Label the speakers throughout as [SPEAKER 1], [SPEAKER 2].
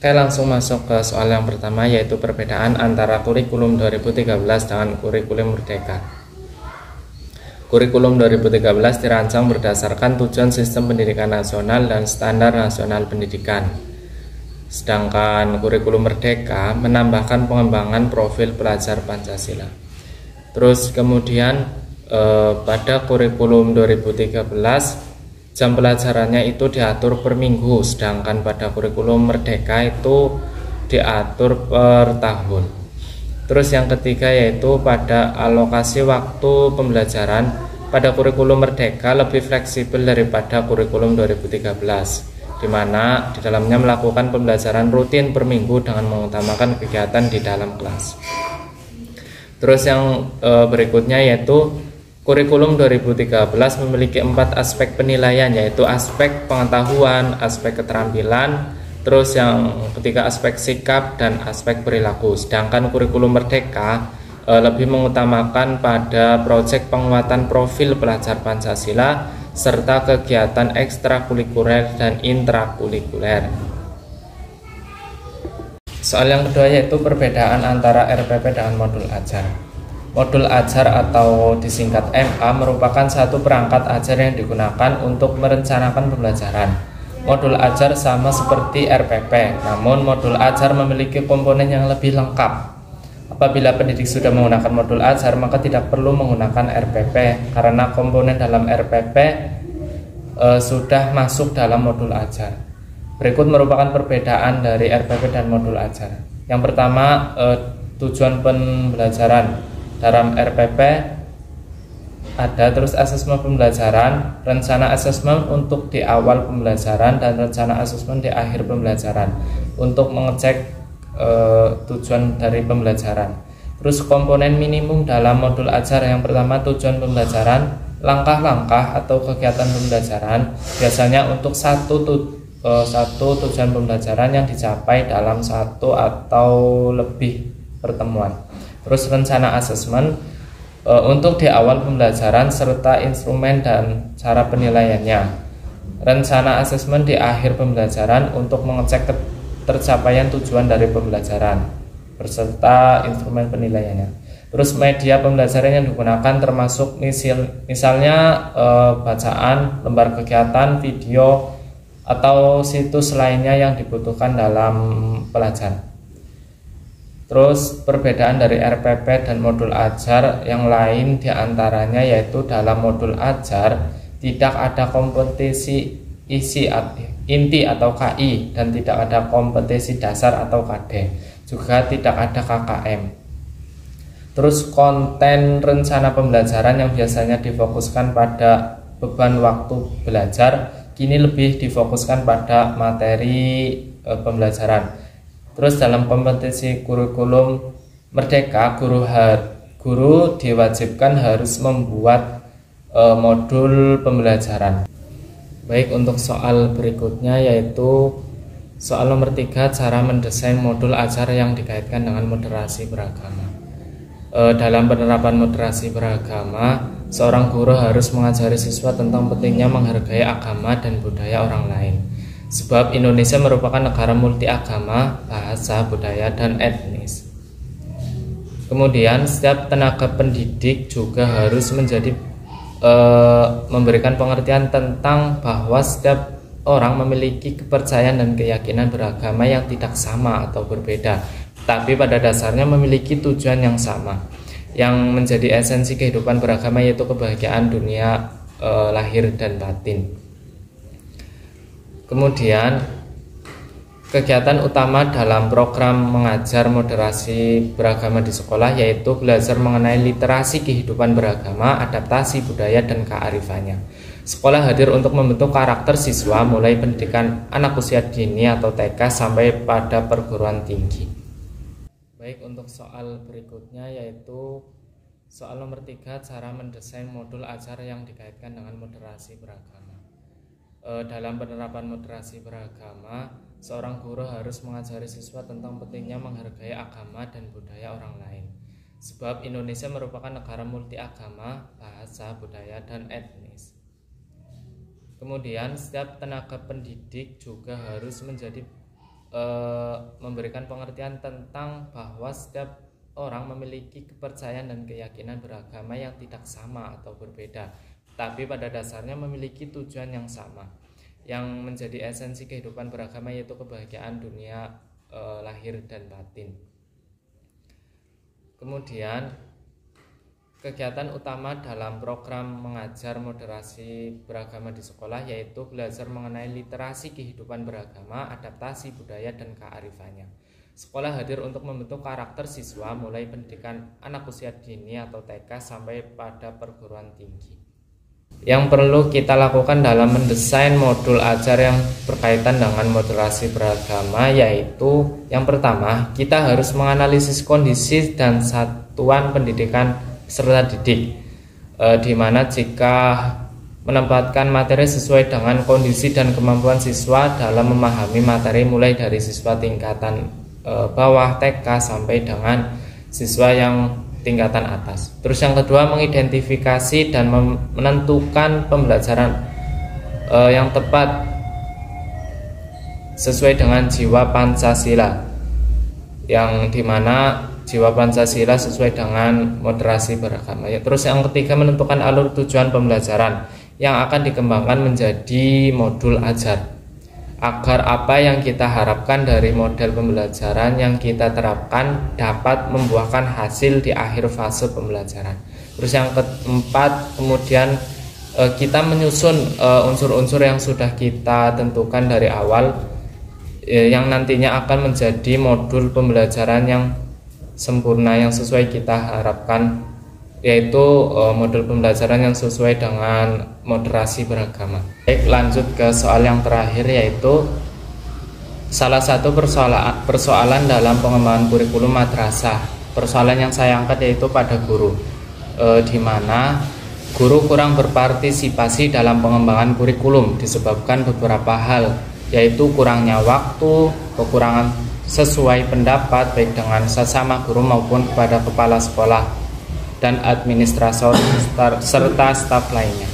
[SPEAKER 1] Oke, langsung masuk ke soal yang pertama, yaitu perbedaan antara kurikulum 2013 dengan kurikulum Merdeka. Kurikulum 2013 dirancang berdasarkan tujuan sistem pendidikan nasional dan standar nasional pendidikan. Sedangkan kurikulum Merdeka menambahkan pengembangan profil pelajar Pancasila. Terus kemudian pada kurikulum 2013 jam pelajarannya itu diatur per minggu, sedangkan pada kurikulum Merdeka itu diatur per tahun. Terus yang ketiga yaitu pada alokasi waktu pembelajaran. Pada kurikulum Merdeka lebih fleksibel daripada kurikulum 2013, di mana di dalamnya melakukan pembelajaran rutin per minggu dengan mengutamakan kegiatan di dalam kelas. Terus yang berikutnya yaitu kurikulum 2013 memiliki 4 aspek penilaian, yaitu aspek pengetahuan, aspek keterampilan, terus yang ketiga aspek sikap dan aspek perilaku. Sedangkan kurikulum Merdeka lebih mengutamakan pada proyek penguatan profil pelajar Pancasila serta kegiatan ekstrakurikuler dan intrakurikuler. Soal yang kedua yaitu perbedaan antara RPP dengan modul ajar. Modul ajar atau disingkat MA merupakan satu perangkat ajar yang digunakan untuk merencanakan pembelajaran. Modul ajar sama seperti RPP, namun modul ajar memiliki komponen yang lebih lengkap. Apabila pendidik sudah menggunakan modul ajar, maka tidak perlu menggunakan RPP karena komponen dalam RPP sudah masuk dalam modul ajar. Berikut merupakan perbedaan dari RPP dan modul ajar. Yang pertama, tujuan pembelajaran. Dalam RPP ada terus asesmen pembelajaran, rencana asesmen untuk di awal pembelajaran dan rencana asesmen di akhir pembelajaran untuk mengecek tujuan dari pembelajaran. Terus komponen minimum dalam modul ajar, yang pertama tujuan pembelajaran, langkah-langkah atau kegiatan pembelajaran biasanya untuk satu tujuan pembelajaran yang dicapai dalam satu atau lebih pertemuan. Terus rencana asesmen untuk di awal pembelajaran serta instrumen dan cara penilaiannya. Rencana asesmen di akhir pembelajaran untuk mengecek tercapaian tujuan dari pembelajaran beserta instrumen penilaiannya. Terus media pembelajaran yang digunakan termasuk misalnya bacaan, lembar kegiatan, video, atau situs lainnya yang dibutuhkan dalam pelajaran. Terus perbedaan dari RPP dan modul ajar yang lain diantaranya yaitu dalam modul ajar tidak ada kompetisi inti atau KI dan tidak ada kompetisi dasar atau KD, juga tidak ada KKM. Terus konten rencana pembelajaran yang biasanya difokuskan pada beban waktu belajar kini lebih difokuskan pada materi pembelajaran. Terus dalam kompetisi kurikulum Merdeka, guru diwajibkan harus membuat modul pembelajaran. Baik, untuk soal berikutnya yaitu soal nomor 3, cara mendesain modul ajar yang dikaitkan dengan moderasi beragama. Dalam penerapan moderasi beragama, seorang guru harus mengajari siswa tentang pentingnya menghargai agama dan budaya orang lain. Sebab Indonesia merupakan negara multi agama, bahasa, budaya, dan etnis. Kemudian setiap tenaga pendidik juga harus memberikan pengertian tentang bahwa setiap orang memiliki kepercayaan dan keyakinan beragama yang tidak sama atau berbeda, tapi pada dasarnya memiliki tujuan yang sama, yang menjadi esensi kehidupan beragama yaitu kebahagiaan dunia lahir dan batin. Kemudian kegiatan utama dalam program mengajar moderasi beragama di sekolah yaitu belajar mengenai literasi kehidupan beragama, adaptasi budaya dan kearifannya. Sekolah hadir untuk membentuk karakter siswa mulai pendidikan anak usia dini atau TK sampai pada perguruan tinggi. Baik, untuk soal berikutnya yaitu soal nomor 3, cara mendesain modul ajar yang dikaitkan dengan moderasi beragama. Dalam penerapan moderasi beragama, seorang guru harus mengajari siswa tentang pentingnya menghargai agama dan budaya orang lain. Sebab Indonesia merupakan negara multi agama, bahasa, budaya, dan etnis. Kemudian setiap tenaga pendidik juga harus memberikan pengertian tentang bahwa setiap orang memiliki kepercayaan dan keyakinan beragama yang tidak sama atau berbeda, tapi pada dasarnya memiliki tujuan yang sama, yang menjadi esensi kehidupan beragama, yaitu kebahagiaan dunia lahir dan batin. Kemudian kegiatan utama dalam program mengajar moderasi beragama di sekolah yaitu belajar mengenai literasi kehidupan beragama, adaptasi budaya dan kearifannya. Sekolah hadir untuk membentuk karakter siswa mulai pendidikan anak usia dini atau TK sampai pada perguruan tinggi. Yang perlu kita lakukan dalam mendesain modul ajar yang berkaitan dengan moderasi beragama yaitu yang pertama, kita harus menganalisis kondisi dan satuan pendidikan peserta didik, di mana jika menempatkan materi sesuai dengan kondisi dan kemampuan siswa dalam memahami materi mulai dari siswa tingkatan bawah TK sampai dengan siswa yang tingkatan atas. Terus yang kedua, mengidentifikasi dan menentukan pembelajaran yang tepat sesuai dengan jiwa Pancasila, yang dimana jiwa Pancasila sesuai dengan moderasi beragama. Terus yang ketiga, menentukan alur tujuan pembelajaran yang akan dikembangkan menjadi modul ajar, agar apa yang kita harapkan dari model pembelajaran yang kita terapkan dapat membuahkan hasil di akhir fase pembelajaran. Terus yang keempat, kemudian kita menyusun unsur-unsur yang sudah kita tentukan dari awal, yang nantinya akan menjadi modul pembelajaran yang sempurna yang sesuai kita harapkan, yaitu modul pembelajaran yang sesuai dengan moderasi beragama. Baik, lanjut ke soal yang terakhir, yaitu salah satu persoalan dalam pengembangan kurikulum madrasah. Persoalan yang saya angkat yaitu pada guru, di mana guru kurang berpartisipasi dalam pengembangan kurikulum disebabkan beberapa hal, yaitu kurangnya waktu, kekurangan sesuai pendapat baik dengan sesama guru maupun kepada kepala sekolah dan administrator serta staf lainnya.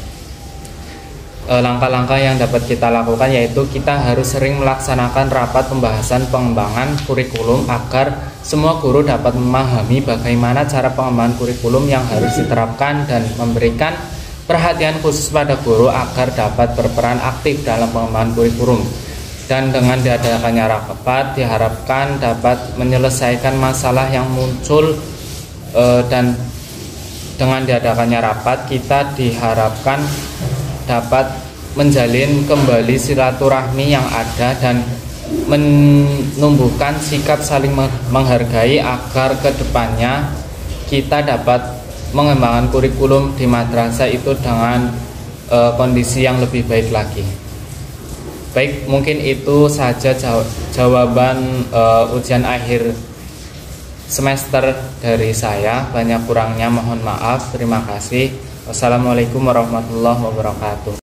[SPEAKER 1] Langkah-langkah yang dapat kita lakukan yaitu kita harus sering melaksanakan rapat pembahasan pengembangan kurikulum agar semua guru dapat memahami bagaimana cara pengembangan kurikulum yang harus diterapkan dan memberikan perhatian khusus pada guru agar dapat berperan aktif dalam pengembangan kurikulum. Dan dengan diadakannya rapat diharapkan dapat menyelesaikan masalah yang muncul, dan dengan diadakannya rapat kita diharapkan dapat menjalin kembali silaturahmi yang ada dan menumbuhkan sikap saling menghargai agar kedepannya kita dapat mengembangkan kurikulum di madrasah itu dengan kondisi yang lebih baik lagi. Baik, mungkin itu saja jawaban ujian akhir semester dari saya. Banyak kurangnya mohon maaf. Terima kasih. Wassalamualaikum warahmatullahi wabarakatuh.